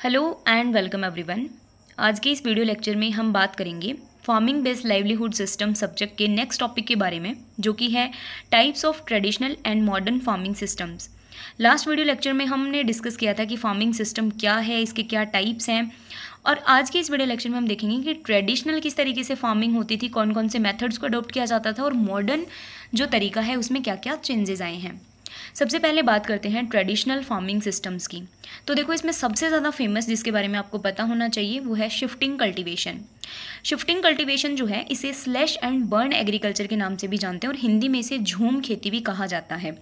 Hello and welcome everyone. आज के इस वीडियो लेक्चर में हम बात करेंगे farming based livelihood system subject के नेक्स्ट टॉपिक के बारे में, जो कि है types of traditional and modern farming systems. Last video lecture में हमने डिस्कस किया था कि फार्मिंग सिस्टम क्या है, इसके क्या टाइप्स हैं, और आज के इस वीडियो लेक्चर में हम देखेंगे कि ट्रेडिशनल किस तरीके से फार्मिंग होती थी, कौन कौन से मेथड्स को अडॉप्ट किया जाता था, और मॉडर्न जो तरीका है उसमें क्या क्या चेंजेस आए हैं। सबसे पहले बात करते हैं ट्रेडिशनल फार्मिंग सिस्टम्स की। तो देखो, इसमें सबसे ज़्यादा फेमस जिसके बारे में आपको पता होना चाहिए वो है शिफ्टिंग कल्टीवेशन। शिफ्टिंग कल्टीवेशन जो है इसे स्लैश एंड बर्न एग्रीकल्चर के नाम से भी जानते हैं और हिंदी में इसे झूम खेती भी कहा जाता है।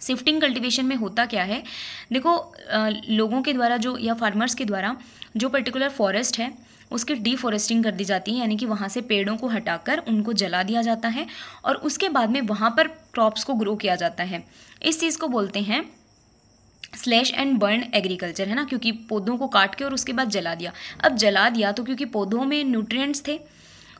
शिफ्टिंग कल्टीवेशन में होता क्या है, देखो लोगों के द्वारा जो या फार्मर्स के द्वारा जो पर्टिकुलर फॉरेस्ट है उसकी डिफॉरेस्टिंग कर दी जाती है, यानी कि वहाँ से पेड़ों को हटाकर उनको जला दिया जाता है और उसके बाद में वहाँ पर क्रॉप्स को ग्रो किया जाता है। इस चीज़ को बोलते हैं स्लैश एंड बर्न एग्रीकल्चर, है ना, क्योंकि पौधों को काट के और उसके बाद जला दिया। अब जला दिया तो क्योंकि पौधों में न्यूट्रिएंट्स थे,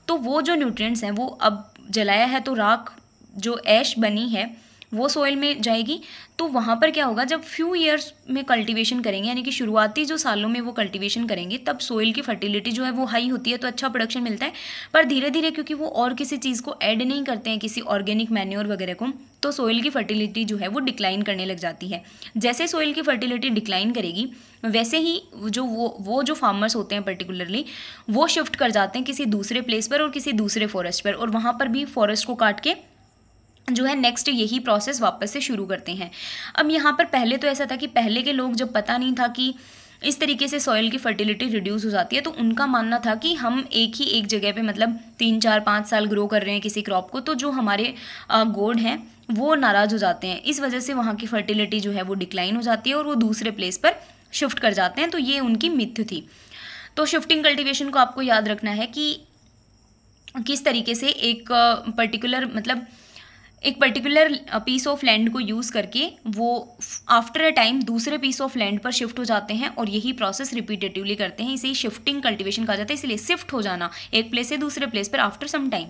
तो वो जो न्यूट्रिएंट्स हैं वो अब जलाया है तो राख जो ऐश बनी है वो सोइल में जाएगी। तो वहाँ पर क्या होगा, जब फ्यू ईयर्स में कल्टीवेशन करेंगे, यानी कि शुरुआती जो सालों में वो कल्टीवेशन करेंगे, तब सोइल की फर्टिलिटी जो है वो हाई होती है, तो अच्छा प्रोडक्शन मिलता है। पर धीरे धीरे क्योंकि वो और किसी चीज़ को ऐड नहीं करते हैं, किसी ऑर्गेनिक मैन्योर वगैरह को, तो सोइल की फर्टिलिटी जो है वो डिक्लाइन करने लग जाती है। जैसे सोइल की फर्टिलिटी डिक्लाइन करेगी वैसे ही जो वो जो फार्मर्स होते हैं पर्टिकुलरली वो शिफ्ट कर जाते हैं किसी दूसरे प्लेस पर और किसी दूसरे फॉरेस्ट पर, और वहाँ पर भी फॉरेस्ट को काट के जो है नेक्स्ट यही प्रोसेस वापस से शुरू करते हैं। अब यहाँ पर पहले तो ऐसा था कि पहले के लोग जब पता नहीं था कि इस तरीके से सॉइल की फर्टिलिटी रिड्यूस हो जाती है, तो उनका मानना था कि हम एक जगह पे मतलब 3-4-5 साल ग्रो कर रहे हैं किसी क्रॉप को, तो जो हमारे गॉड हैं वो नाराज़ हो जाते हैं। इस वजह से वहाँ की फर्टिलिटी जो है वो डिक्लाइन हो जाती है और वो दूसरे प्लेस पर शिफ्ट कर जाते हैं। तो ये उनकी मिथ थी। तो शिफ्टिंग कल्टिवेशन को आपको याद रखना है कि किस तरीके से एक पर्टिकुलर पीस ऑफ लैंड को यूज़ करके वो आफ्टर अ टाइम दूसरे पीस ऑफ लैंड पर शिफ्ट हो जाते हैं और यही प्रोसेस रिपीटेटिवली करते हैं। इसे ही शिफ्टिंग कल्टीवेशन कहा जाता है, इसलिए शिफ्ट हो जाना एक प्लेस से दूसरे प्लेस पर आफ्टर सम टाइम।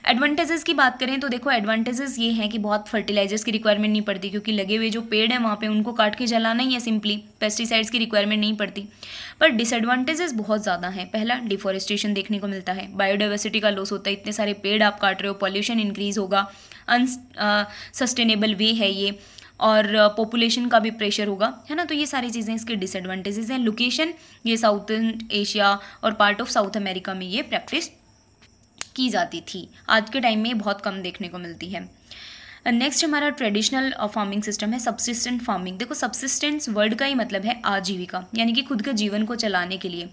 एडवांटेजेस की बात करें तो देखो, एडवांटेजेस ये हैं कि बहुत फर्टिलाइजर्स की रिक्वायरमेंट नहीं पड़ती, क्योंकि लगे हुए जो पेड़ हैं वहाँ पे उनको काट के जलाना ही है सिंपली, पेस्टिसाइड्स की रिक्वायरमेंट नहीं पड़ती। पर डिसएडवांटेजेस बहुत ज़्यादा हैं। पहला, डिफॉरेस्टेशन देखने को मिलता है, बायोडाइवर्सिटी का लॉस होता है, इतने सारे पेड़ आप काट रहे हो, पॉल्यूशन इंक्रीज होगा, अनसस्टेनेबल वे है ये, और पॉपुलेशन का भी प्रेशर होगा, है ना। तो ये सारी चीज़ें इसके डिसएडवांटेजेस हैं। लोकेशन, ये साउथ एशिया और पार्ट ऑफ साउथ अमेरिका में ये प्रैक्टिस की जाती थी, आज के टाइम में ये बहुत कम देखने को मिलती है। नेक्स्ट हमारा ट्रेडिशनल फार्मिंग सिस्टम है सब्सिस्टेंट फार्मिंग। देखो, सब्सिस्टेंस वर्ड का ही मतलब है आजीविका, यानी कि खुद के जीवन को चलाने के लिए।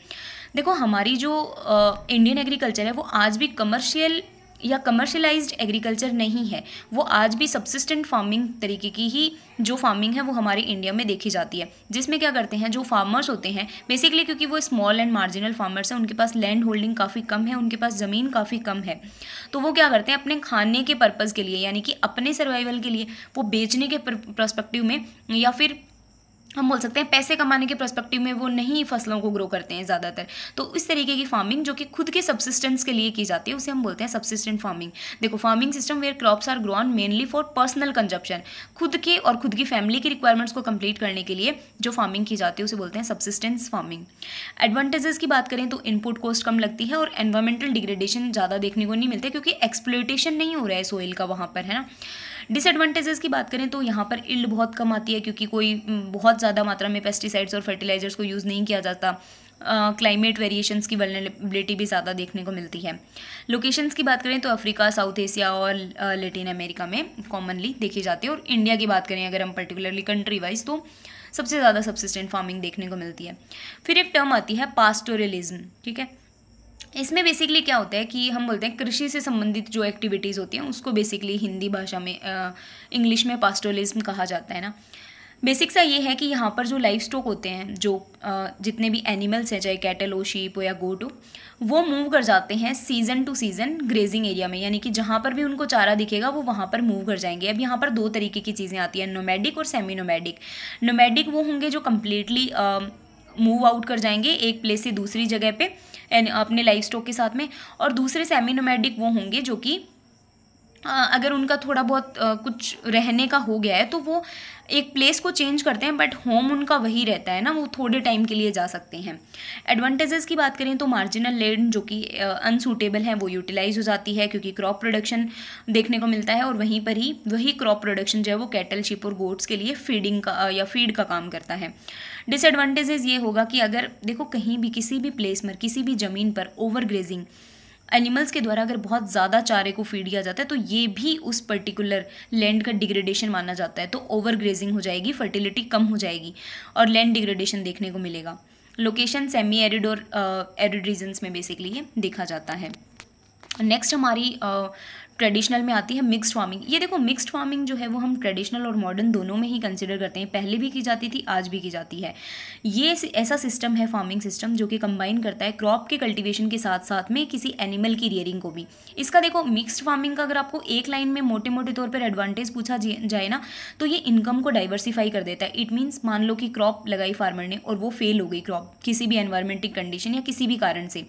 देखो, हमारी जो इंडियन एग्रीकल्चर है वो आज भी कमर्शियल या कमर्शलाइज्ड एग्रीकल्चर नहीं है, वो आज भी सब्सिस्टेंट फार्मिंग तरीके की ही जो फार्मिंग है वो हमारे इंडिया में देखी जाती है, जिसमें क्या करते हैं जो फार्मर्स होते हैं बेसिकली, क्योंकि वो स्मॉल एंड मार्जिनल फार्मर्स हैं, उनके पास लैंड होल्डिंग काफ़ी कम है, उनके पास ज़मीन काफ़ी कम है, तो वो क्या करते हैं अपने खाने के पर्पज़ के लिए, यानी कि अपने सर्वाइवल के लिए, वो बेचने के पर्सपेक्टिव में या फिर हम बोल सकते हैं पैसे कमाने के पर्सपेक्टिव में वो नहीं फसलों को ग्रो करते हैं ज़्यादातर। तो इस तरीके की फार्मिंग जो कि खुद के सब्सिस्टेंस के लिए की जाती है उसे हम बोलते हैं सब्सिस्टेंट फार्मिंग। देखो, farming system where crops are grown mainly for personal consumption, खुद के और खुद की फैमिली की रिक्वायरमेंट्स को कंप्लीट करने के लिए जो फार्मिंग की जाती है उसे बोलते हैं सब्सिस्टेंस फार्मिंग। एडवांटेजेस की बात करें तो इनपुट कॉस्ट कम लगती है और एनवायरमेंटल डिग्रेडेशन ज़्यादा देखने को नहीं मिलता, क्योंकि एक्सप्लॉयटेशन नहीं हो रहा है सोइल का वहाँ पर, है ना। डिसएडवांटेजेस की बात करें तो यहाँ पर इल्ड बहुत कम आती है, क्योंकि कोई बहुत ज़्यादा मात्रा में पेस्टिसाइड्स और फर्टिलाइजर्स को यूज़ नहीं किया जाता। क्लाइमेट वेरिएशंस की वल्नरेबिलिटी भी ज़्यादा देखने को मिलती है। लोकेशंस की बात करें तो अफ्रीका, साउथ एशिया और लैटिन अमेरिका में कॉमनली देखी जाती है, और इंडिया की बात करें अगर हम पर्टिकुलरली कंट्री वाइज तो सबसे ज़्यादा सब्सिस्टेंट फार्मिंग देखने को मिलती है। फिर एक टर्म आती है पास्टोरलिज्म, ठीक है। इसमें बेसिकली क्या होता है कि हम बोलते हैं कृषि से संबंधित जो एक्टिविटीज़ होती हैं उसको बेसिकली हिंदी भाषा में इंग्लिश में पास्टोरलिज्म कहा जाता है ना। बेसिक सा ये है कि यहाँ पर जो लाइफ स्टॉक होते हैं, जो जितने भी एनिमल्स हैं, चाहे कैटल हो, शीप हो या गोट हो, वो मूव कर जाते हैं season two season grazing area में, यानी कि जहाँ पर भी उनको चारा दिखेगा वो वहाँ पर मूव कर जाएंगे। अब यहाँ पर दो तरीके की चीज़ें आती हैं, नोमैडिक और सेमी नोमैडिक। नोमैडिक वो होंगे जो कम्प्लीटली मूव आउट कर जाएंगे एक प्लेस से दूसरी जगह पे अपने लाइफ स्टॉक के साथ में, और दूसरे सेमी नोमैडिक वो होंगे जो कि अगर उनका थोड़ा बहुत कुछ रहने का हो गया है तो वो एक प्लेस को चेंज करते हैं, बट होम उनका वही रहता है ना, वो थोड़े टाइम के लिए जा सकते हैं। एडवांटेजेस की बात करें तो मार्जिनल लैंड जो कि अनसूटेबल है वो यूटिलाइज हो जाती है, क्योंकि क्रॉप प्रोडक्शन देखने को मिलता है, और वहीं पर ही वही क्रॉप प्रोडक्शन जो है वो कैटल, शिप और गोट्स के लिए फीडिंग का या फीड का काम करता है। डिसएडवांटेजेस ये होगा कि अगर देखो कहीं भी किसी भी प्लेस में किसी भी ज़मीन पर ओवर ग्रेजिंग एनिमल्स के द्वारा अगर बहुत ज़्यादा चारे को फीड किया जाता है तो ये भी उस पर्टिकुलर लैंड का डिग्रेडेशन माना जाता है, तो ओवर ग्रेजिंग हो जाएगी, फर्टिलिटी कम हो जाएगी और लैंड डिग्रेडेशन देखने को मिलेगा। लोकेशन सेमी एरिड और एरिड रीजन्स में बेसिकली ये देखा जाता है। नेक्स्ट हमारी ट्रेडिशनल में आती है मिक्स्ड फार्मिंग। ये देखो मिक्स्ड फार्मिंग जो है वो हम ट्रेडिशनल और मॉडर्न दोनों में ही कंसिडर करते हैं, पहले भी की जाती थी, आज भी की जाती है। ये ऐसा सिस्टम है, फार्मिंग सिस्टम, जो कि कंबाइन करता है क्रॉप के कल्टीवेशन के साथ साथ में किसी एनिमल की रियरिंग को भी। इसका देखो मिक्स्ड फार्मिंग का अगर आपको एक लाइन में मोटे मोटे तौर पर एडवांटेज पूछा जाए ना, तो ये इनकम को डाइवर्सिफाई कर देता है। इट मीन्स मान लो कि क्रॉप लगाई फार्मर ने और वो फेल हो गई क्रॉप किसी भी एनवायरमेंटिक कंडीशन या किसी भी कारण से,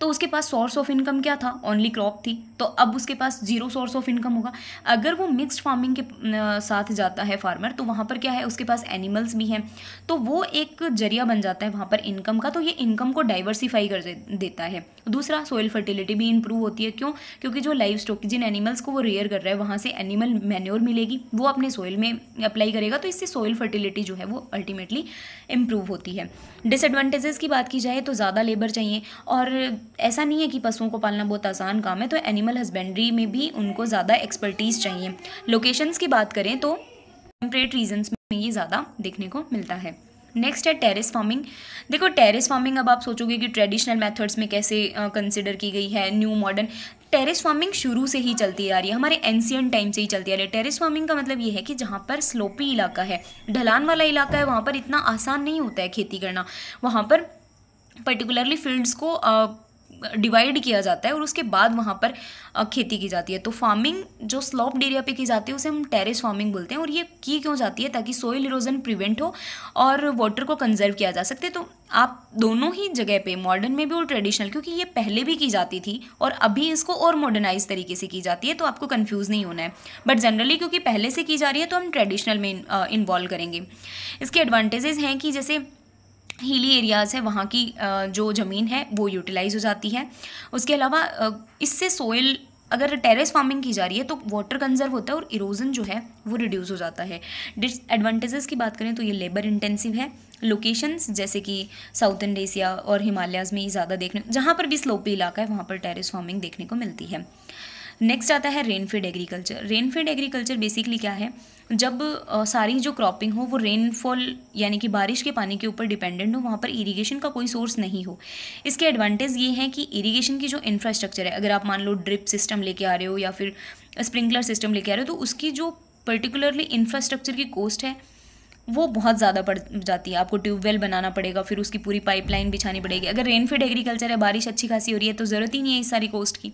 तो उसके पास सोर्स ऑफ इनकम क्या था, ओनली क्रॉप थी, तो अब उसके पास जीरो सोर्स ऑफ इनकम होगा। अगर वो मिक्स्ड फार्मिंग के साथ जाता है फार्मर, तो वहाँ पर क्या है, उसके पास एनिमल्स भी हैं, तो वो एक जरिया बन जाता है वहाँ पर इनकम का, तो ये इनकम को डाइवर्सिफाई कर देता है। दूसरा, सोइल फर्टिलिटी भी इंप्रूव होती है। क्यों? क्योंकि जो लाइव स्टॉक, जिन एनिमल्स को वो रेयर कर रहा है, वहाँ से एनिमल मैन्योर मिलेगी, वो अपने सोइल में अप्लाई करेगा, तो इससे सोइल फर्टिलिटी जो है वो अल्टीमेटली इंप्रूव होती है। डिसएडवांटेजेस की बात की जाए तो ज़्यादा लेबर चाहिए, और ऐसा नहीं है कि पशुओं को पालना बहुत आसान काम है, तो एनिमल हस्बेंड्री में भी उनको ज़्यादा एक्सपर्टीज़ चाहिए। लोकेशंस की बात करें तो टेम्परेट रीजन्स में ये ज़्यादा देखने को मिलता है। नेक्स्ट है टेरेस फार्मिंग। देखो टेरेस फार्मिंग, अब आप सोचोगे कि ट्रेडिशनल मेथड्स में कैसे कंसिडर की गई है, न्यू मॉडर्न। टेरेस फार्मिंग शुरू से ही चलती आ रही है, हमारे एंशियंट टाइम से ही चलती आ रही है। टेरेस फार्मिंग का मतलब ये है कि जहाँ पर स्लोपी इलाका है, ढलान वाला इलाका है, वहाँ पर इतना आसान नहीं होता है खेती करना। वहाँ पर पर्टिकुलरली फील्ड्स को डिवाइड किया जाता है और उसके बाद वहाँ पर खेती की जाती है। तो फार्मिंग जो स्लोप्ड एरिया पे की जाती है उसे हम टेरेस फार्मिंग बोलते हैं। और ये की क्यों जाती है? ताकि सोइल इरोजन प्रिवेंट हो और वाटर को कंजर्व किया जा सकते। तो आप दोनों ही जगह पे, मॉडर्न में भी और ट्रेडिशनल, क्योंकि ये पहले भी की जाती थी और अभी इसको और मॉडर्नाइज तरीके से की जाती है, तो आपको कन्फ्यूज़ नहीं होना है। बट जनरली क्योंकि पहले से की जा रही है तो हम ट्रेडिशनल में इन्वॉल्व करेंगे। इसके एडवांटेजेस हैं कि जैसे हिली एरियाज़ है, वहाँ की जो ज़मीन है वो यूटिलाइज हो जाती है। उसके अलावा इससे सोइल, अगर टेरेस फार्मिंग की जा रही है तो वाटर कंजर्व होता है और इरोजन जो है वो रिड्यूस हो जाता है। डिसएडवांटेजेस की बात करें तो ये लेबर इंटेंसिव है। लोकेशंस जैसे कि साउथर्न एशिया और हिमालयाज़ में ये ज़्यादा देखने, जहाँ पर भी स्लोपी इलाका है वहाँ पर टेरेस फार्मिंग देखने को मिलती है। नेक्स्ट आता है रेनफीड एग्रीकल्चर। रेनफीड एग्रीकल्चर बेसिकली क्या है, जब सारी जो क्रॉपिंग हो वो रेनफॉल यानी कि बारिश के पानी के ऊपर डिपेंडेंट हो, वहाँ पर इरिगेशन का कोई सोर्स नहीं हो। इसके एडवांटेज ये हैं कि इरिगेशन की जो इंफ्रास्ट्रक्चर है, अगर आप मान लो ड्रिप सिस्टम लेके आ रहे हो या फिर स्प्रिंकलर सिस्टम लेके आ रहे हो, तो उसकी जो पर्टिकुलरली इंफ्रास्ट्रक्चर की कॉस्ट है वो बहुत ज़्यादा पड़ जाती है। आपको ट्यूबवेल बनाना पड़ेगा, फिर उसकी पूरी पाइपलाइन बिछानी पड़ेगी। अगर रेनफीड एग्रीकल्चर है, बारिश अच्छी खासी हो रही है, तो ज़रूरत ही नहीं है इस सारी कॉस्ट की।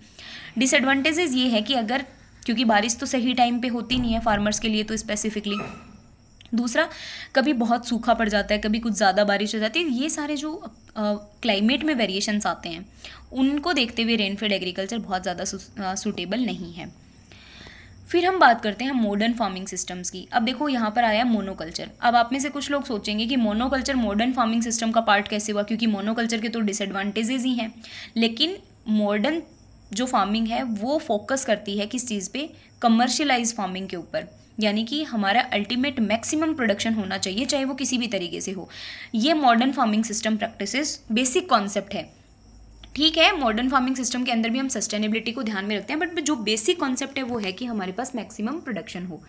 डिसएडवांटेजेस ये है कि अगर, क्योंकि बारिश तो सही टाइम पे होती नहीं है फार्मर्स के लिए तो स्पेसिफिकली। दूसरा, कभी बहुत सूखा पड़ जाता है, कभी कुछ ज़्यादा बारिश हो जाती है। ये सारे जो क्लाइमेट में वेरिएशंस आते हैं उनको देखते हुए रेनफीड एग्रीकल्चर बहुत ज़्यादा सूटेबल नहीं है। फिर हम बात करते हैं मॉडर्न फार्मिंग सिस्टम्स की। अब देखो यहाँ पर आया मोनोकल्चर। अब आप में से कुछ लोग सोचेंगे कि मोनोकल्चर मॉडर्न फार्मिंग सिस्टम का पार्ट कैसे हुआ, क्योंकि मोनोकल्चर के तो डिसएडवांटेजेस ही हैं। लेकिन मॉडर्न जो फार्मिंग है वो फोकस करती है किस चीज़ पे? कमर्शियलाइज फार्मिंग के ऊपर, यानी कि हमारा अल्टीमेट मैक्सिमम प्रोडक्शन होना चाहिए, चाहे वो किसी भी तरीके से हो। ये modern farming system practices basic concept है। ठीक है, मॉडर्न फार्मिंग सिस्टम के अंदर भी हम सस्टेनेबिलिटी को ध्यान में रखते हैं, बट जो बेसिक कॉन्सेप्ट है वो है कि हमारे पास मैक्सिमम प्रोडक्शन हो।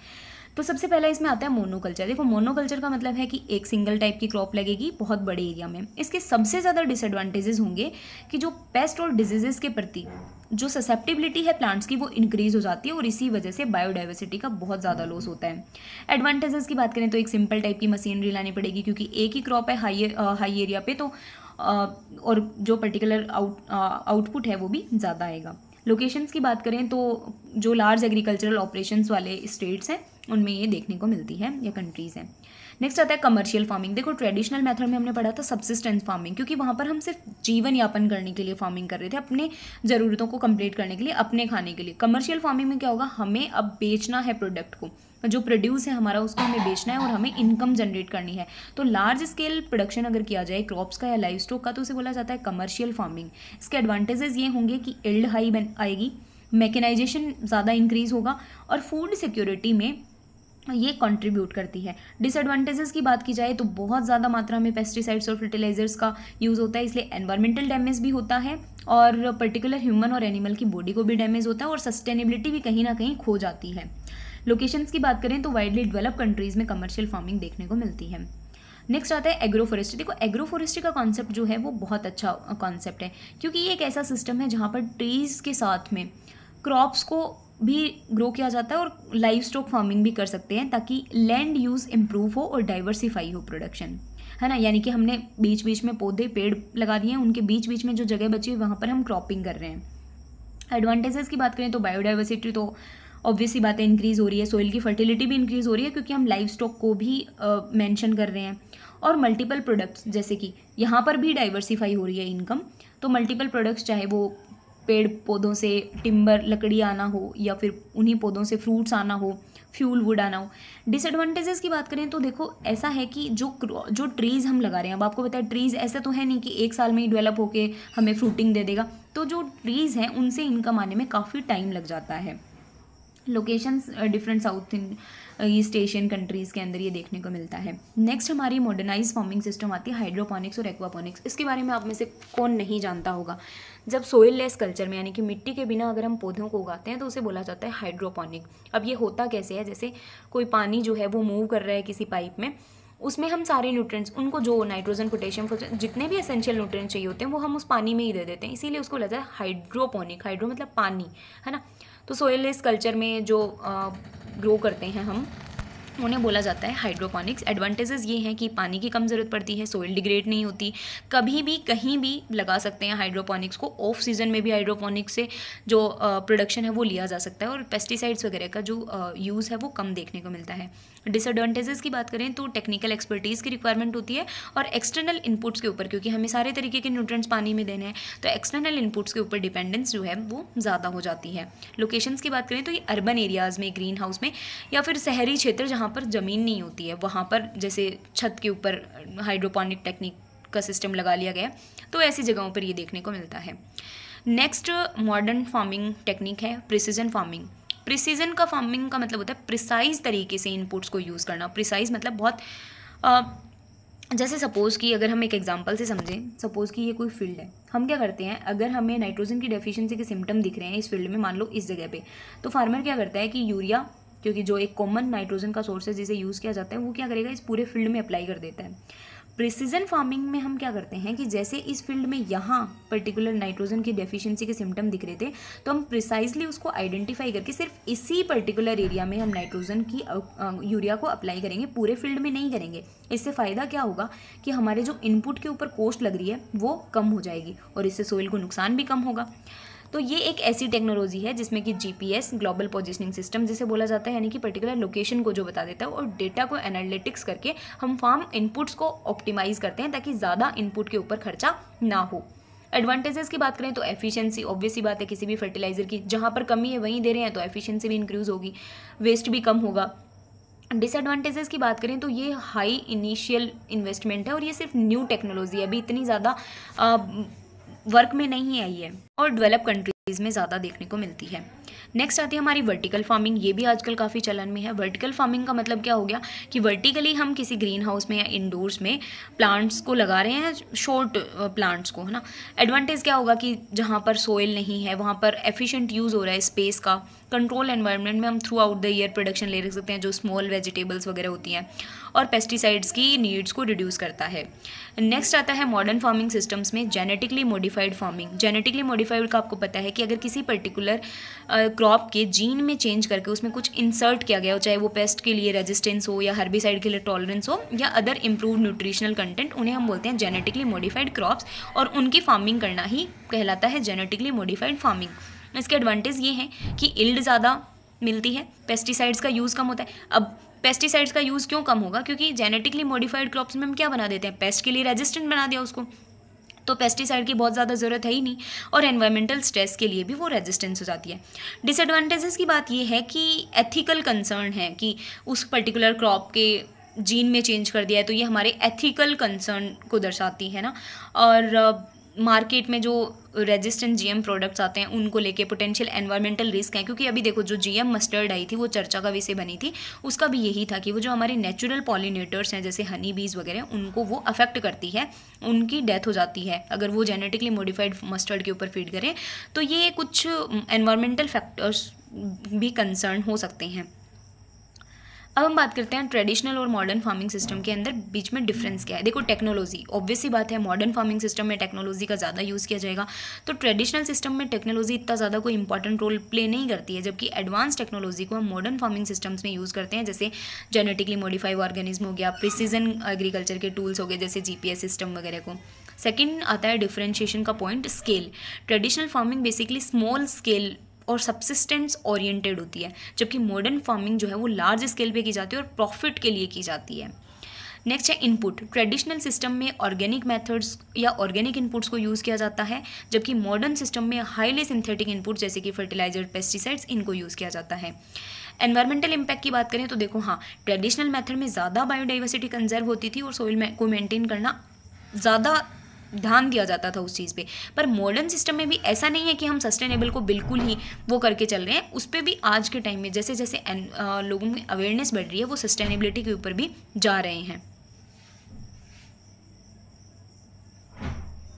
तो सबसे पहला इसमें आता है मोनोकल्चर। देखो मोनोकल्चर का मतलब है कि एक सिंगल टाइप की क्रॉप लगेगी बहुत बड़े एरिया में। इसके सबसे ज़्यादा डिसएडवांटेजेस होंगे कि जो पेस्ट और डिजीजेस के प्रति जो ससेप्टिबिलिटी है प्लांट्स की वो इंक्रीज हो जाती है और इसी वजह से बायोडाइवर्सिटी का बहुत ज़्यादा लॉस होता है। एडवांटेजेस की बात करें तो एक सिंपल टाइप की मशीनरी लानी पड़ेगी, क्योंकि एक ही क्रॉप है हाई एरिया पे, तो और जो पर्टिकुलर आउटपुट है वो भी ज़्यादा आएगा। लोकेशंस की बात करें तो जो लार्ज एग्रीकल्चरल ऑपरेशंस वाले स्टेट्स हैं उनमें ये देखने को मिलती है या कंट्रीज़ हैं। नेक्स्ट आता है कमर्शियल फार्मिंग। देखो ट्रेडिशनल मेथड में हमने पढ़ा था सब्सिस्टेंस फार्मिंग, क्योंकि वहाँ पर हम सिर्फ जीवन यापन करने के लिए फार्मिंग कर रहे थे, अपने ज़रूरतों को कंप्लीट करने के लिए, अपने खाने के लिए। कमर्शियल फार्मिंग में क्या होगा, हमें अब बेचना है प्रोडक्ट को, जो प्रोड्यूस है हमारा उसको हमें बेचना है और हमें इनकम जनरेट करनी है। तो लार्ज स्केल प्रोडक्शन अगर किया जाए क्रॉप्स का या लाइव स्टॉक का तो उसे बोला जाता है कमर्शियल फार्मिंग। इसके एडवांटेजेस ये होंगे कि यील्ड हाई आएगी, मैकेनाइजेशन ज़्यादा इंक्रीज होगा और फूड सिक्योरिटी में ये कंट्रीब्यूट करती है। डिसएडवांटेजेस की बात की जाए तो बहुत ज़्यादा मात्रा में पेस्टिसाइड्स और फर्टिलाइजर्स का यूज़ होता है, इसलिए एनवायरमेंटल डैमेज भी होता है और पर्टिकुलर ह्यूमन और एनिमल की बॉडी को भी डैमेज होता है और सस्टेनेबिलिटी भी कहीं ना कहीं खो जाती है। लोकेशंस की बात करें तो वाइडली डेवलप कंट्रीज़ में कमर्शियल फार्मिंग देखने को मिलती है। नेक्स्ट आता है एग्रो फॉरेस्ट्री। देखो एग्रो फॉरेस्ट्री का कॉन्सेप्ट जो है वो बहुत अच्छा कॉन्सेप्ट है, क्योंकि ये एक ऐसा सिस्टम है जहाँ पर ट्रीज़ के साथ में क्रॉप्स को भी ग्रो किया जाता है और लाइव स्टॉक फार्मिंग भी कर सकते हैं, ताकि लैंड यूज़ इम्प्रूव हो और डाइवर्सिफाई हो प्रोडक्शन, है ना। यानी कि हमने बीच बीच में पौधे पेड़ लगा दिए हैं, उनके बीच बीच में जो जगह बची है वहाँ पर हम क्रॉपिंग कर रहे हैं। एडवांटेजेस की बात करें तो बायोडाइवर्सिटी तो ऑब्वियसली बातें इंक्रीज हो रही है, सोइल की फर्टिलिटी भी इंक्रीज हो रही है क्योंकि हम लाइव स्टॉक को भी मेंशन कर रहे हैं, और मल्टीपल प्रोडक्ट्स जैसे कि यहाँ पर भी डाइवर्सिफाई हो रही है इनकम। तो मल्टीपल प्रोडक्ट्स चाहे वो पेड़ पौधों से टिम्बर लकड़ी आना हो या फिर उन्हीं पौधों से फ्रूट्स आना हो, फ्यूल वुड आना हो। डिसएडवांटेजेस की बात करें तो देखो ऐसा है कि जो ट्रीज़ हम लगा रहे हैं, अब आपको पता है ट्रीज़ ऐसा तो है नहीं कि एक साल में ही डेवलप होके हमें फ्रूटिंग दे देगा, तो जो ट्रीज़ हैं उनसे इनकम आने में काफ़ी टाइम लग जाता है। Locations different south east Asian countries के अंदर ये देखने को मिलता है। नेक्स्ट हमारी मॉडर्नाइज फार्मिंग सिस्टम आती है हाइड्रोपोनिक्स और एक्वापोनिक्स। इसके बारे में आप में से कौन नहीं जानता होगा। जब सोइल लेस कल्चर में यानी कि मिट्टी के बिना अगर हम पौधों को उगाते हैं तो उसे बोला जाता है हाइड्रोपोनिक। अब ये होता कैसे है, जैसे कोई पानी जो है वो मूव कर रहा है किसी पाइप में, उसमें हम सारे न्यूट्रिएंट्स, उनको जो नाइट्रोजन पोटेशियम जितने भी एसेंशियल न्यूट्रिएंट्स चाहिए होते हैं वो हम उस पानी में ही दे देते हैं, इसीलिए उसको बोला जाता है हाइड्रोपोनिक। हाइड्रो मतलब पानी, है ना। तो सोइल लेस कल्चर में जो ग्रो करते हैं हम, उन्हें बोला जाता है हाइड्रोपोनिक्स। एडवांटेजेस ये हैं कि पानी की कम ज़रूरत पड़ती है, सोइल डिग्रेड नहीं होती, कभी भी कहीं भी लगा सकते हैं हाइड्रोपोनिक्स को। ऑफ सीजन में भी हाइड्रोपोनिक्स से जो प्रोडक्शन है वो लिया जा सकता है और पेस्टिसाइड्स वगैरह का जो यूज़ है वो कम देखने को मिलता है। डिसएडवांटेजेस की बात करें तो टेक्निकल एक्सपर्टीज़ की रिक्वायरमेंट होती है और एक्सटर्नल इनपुट्स के ऊपर, क्योंकि हमें सारे तरीके के न्यूट्रिएंट्स पानी में देने हैं तो एक्सटर्नल इनपुट्स के ऊपर डिपेंडेंस जो है वो ज़्यादा हो जाती है। लोकेशंस की बात करें तो ये अर्बन एरियाज़ में, ग्रीन हाउस में, या फिर शहरी क्षेत्र जहाँ पर ज़मीन नहीं होती है वहाँ पर, जैसे छत के ऊपर हाइड्रोपोनिक टेक्निक का सिस्टम लगा लिया गया, तो ऐसी जगहों पर ये देखने को मिलता है। नेक्स्ट मॉडर्न फार्मिंग टेक्निक है प्रिसीजन फार्मिंग। प्रिसीजन का फार्मिंग का मतलब होता है प्रिसाइज तरीके से इनपुट्स को यूज़ करना। प्रिसाइज मतलब बहुत जैसे सपोज़ कि अगर हम एक एग्जांपल से समझें, सपोज़ कि ये कोई फील्ड है, हम क्या करते हैं, अगर हमें नाइट्रोजन की डेफिशिएंसी के सिम्टम दिख रहे हैं इस फील्ड में, मान लो इस जगह पे, तो फार्मर क्या करता है कि यूरिया, क्योंकि जो एक कॉमन नाइट्रोजन का सोर्स है जिसे यूज़ किया जाता है, वो क्या करेगा इस पूरे फील्ड में अप्लाई कर देता है। प्रिसीजन फार्मिंग में हम क्या करते हैं कि जैसे इस फील्ड में यहाँ पर्टिकुलर नाइट्रोजन की डेफिशिएंसी के सिम्टम दिख रहे थे, तो हम प्रिसाइजली उसको आइडेंटिफाई करके सिर्फ इसी पर्टिकुलर एरिया में हम नाइट्रोजन की यूरिया को अप्लाई करेंगे, पूरे फील्ड में नहीं करेंगे। इससे फ़ायदा क्या होगा कि हमारे जो इनपुट के ऊपर कॉस्ट लग रही है वो कम हो जाएगी और इससे सोइल को नुकसान भी कम होगा। तो ये एक ऐसी टेक्नोलॉजी है जिसमें कि जीपीएस, ग्लोबल पोजिशनिंग सिस्टम जिसे बोला जाता है, यानी कि पर्टिकुलर लोकेशन को जो बता देता है, और डेटा को एनालिटिक्स करके हम फार्म इनपुट्स को ऑप्टिमाइज करते हैं ताकि ज़्यादा इनपुट के ऊपर खर्चा ना हो। एडवांटेजेस की बात करें तो एफिशिएंसी, ऑब्वियस सी बात है, किसी भी फर्टिलाइजर की जहाँ पर कमी है वहीं दे रहे हैं तो एफिशिएंसी भी इंक्रीज होगी, वेस्ट भी कम होगा। डिसएडवांटेजेस की बात करें तो ये हाई इनिशियल इन्वेस्टमेंट है और ये सिर्फ न्यू टेक्नोलॉजी है, अभी इतनी ज़्यादा वर्क में नहीं आई है और डेवलप कंट्रीज़ में ज़्यादा देखने को मिलती है। नेक्स्ट आती है हमारी वर्टिकल फार्मिंग। ये भी आजकल काफ़ी चलन में है। वर्टिकल फार्मिंग का मतलब क्या हो गया कि वर्टिकली हम किसी ग्रीन हाउस में या इंडोर्स में प्लांट्स को लगा रहे हैं, शॉर्ट प्लांट्स को, है ना। एडवांटेज क्या होगा कि जहाँ पर सोइल नहीं है वहाँ पर एफिशिएंट यूज़ हो रहा है स्पेस का, कंट्रोल एनवायरनमेंट में हम through out the year production ले सकते हैं जो स्मॉल वेजिटेबल्स वगैरह होती हैं, और पेस्टिसाइड्स की नीड्स को रिड्यूस करता है। नेक्स्ट आता है मॉडर्न फार्मिंग सिस्टम्स में genetically modified farming. Genetically modified का आपको पता है कि अगर किसी पर्टिकुलर क्रॉप के जीन में चेंज करके उसमें कुछ इंसर्ट किया गया हो, चाहे वो पेस्ट के लिए रेजिस्टेंस हो या हर्बिसाइड के लिए टॉलरेंस हो या अदर इम्प्रूव न्यूट्रिशनल कंटेंट, उन्हें हम बोलते हैं जेनेटिकली मॉडिफाइड क्रॉप्स, और उनकी फार्मिंग करना ही कहलाता है जेनेटिकली मॉडिफाइड फार्मिंग। इसके एडवांटेज ये हैं कि यील्ड ज़्यादा मिलती है, पेस्टिसाइड्स का यूज़ कम होता है। अब पेस्टिसाइड्स का यूज़ क्यों कम होगा? क्योंकि जेनेटिकली मॉडिफाइड क्रॉप्स में हम क्या बना देते हैं, पेस्ट के लिए रेजिस्टेंट बना दिया उसको, तो पेस्टिसाइड की बहुत ज़्यादा ज़रूरत है ही नहीं, और एनवायरमेंटल स्ट्रेस के लिए भी वो रेजिस्टेंस हो जाती है। डिसएडवांटेजेस की बात ये है कि एथिकल कंसर्न है कि उस पर्टिकुलर क्रॉप के जीन में चेंज कर दिया है, तो ये हमारे एथिकल कंसर्न को दर्शाती है ना। और मार्केट में जो रेजिस्टेंट जीएम प्रोडक्ट्स आते हैं उनको लेके पोटेंशियल एनवायरमेंटल रिस्क हैं, क्योंकि अभी देखो जो जीएम मस्टर्ड आई थी वो चर्चा का विषय बनी थी, उसका भी यही था कि वो जो हमारे नेचुरल पॉलिनेटर्स हैं जैसे हनी बीज वगैरह, उनको वो अफेक्ट करती है, उनकी डेथ हो जाती है अगर वो जेनेटिकली मॉडिफाइड मस्टर्ड के ऊपर फीड करें। तो ये कुछ एनवायरमेंटल फैक्टर्स भी कंसर्न हो सकते हैं। अब हम बात करते हैं ट्रेडिशनल और मॉडर्न फार्मिंग सिस्टम के अंदर बीच में डिफरेंस क्या है। देखो टेक्नोलॉजी, ऑब्वियस सी बात है मॉडर्न फार्मिंग सिस्टम में टेक्नोलॉजी का ज़्यादा यूज़ किया जाएगा, तो ट्रेडिशनल सिस्टम में टेक्नोलॉजी इतना ज़्यादा कोई इंपॉर्टेंट रोल प्ले नहीं करती है, जबकि एडवांस टेक्नोलॉजी को हम मॉडर्न फार्मिंग सिस्टम्स में यूज़ करते हैं, जैसे जेनेटिकली मॉडिफाइड ऑर्गेनिज्म हो गया, प्रिसीजन एग्रीकल्चर के टूल्स हो गए जैसे जीपीएस सिस्टम वगैरह को। सेकेंड आता है डिफरेंशिएशन का point, scale. Traditional farming basically small scale और सब्सिस्टेंस ओरिएंटेड होती है, जबकि मॉडर्न फार्मिंग जो है वो लार्ज स्केल पे की जाती है और प्रॉफिट के लिए की जाती है। नेक्स्ट है इनपुट। ट्रेडिशनल सिस्टम में ऑर्गेनिक मेथड्स या ऑर्गेनिक इनपुट्स को यूज़ किया जाता है, जबकि मॉडर्न सिस्टम में हाईली सिंथेटिक इनपुट जैसे कि फर्टिलाइजर, पेस्टिसाइड्स, इनको यूज़ किया जाता है। एनवायरमेंटल इम्पैक्ट की बात करें तो देखो हाँ, ट्रेडिशनल मेथड में ज़्यादा बायोडाइवर्सिटी कंजर्व होती थी और सोइल को मेंटेन करना ज़्यादा ध्यान दिया जाता था उस चीज़ पे, पर मॉडर्न सिस्टम में भी ऐसा नहीं है कि हम सस्टेनेबल को बिल्कुल ही वो करके चल रहे हैं, उस पर भी आज के टाइम में जैसे जैसे लोगों में अवेयरनेस बढ़ रही है वो सस्टेनेबिलिटी के ऊपर भी जा रहे हैं।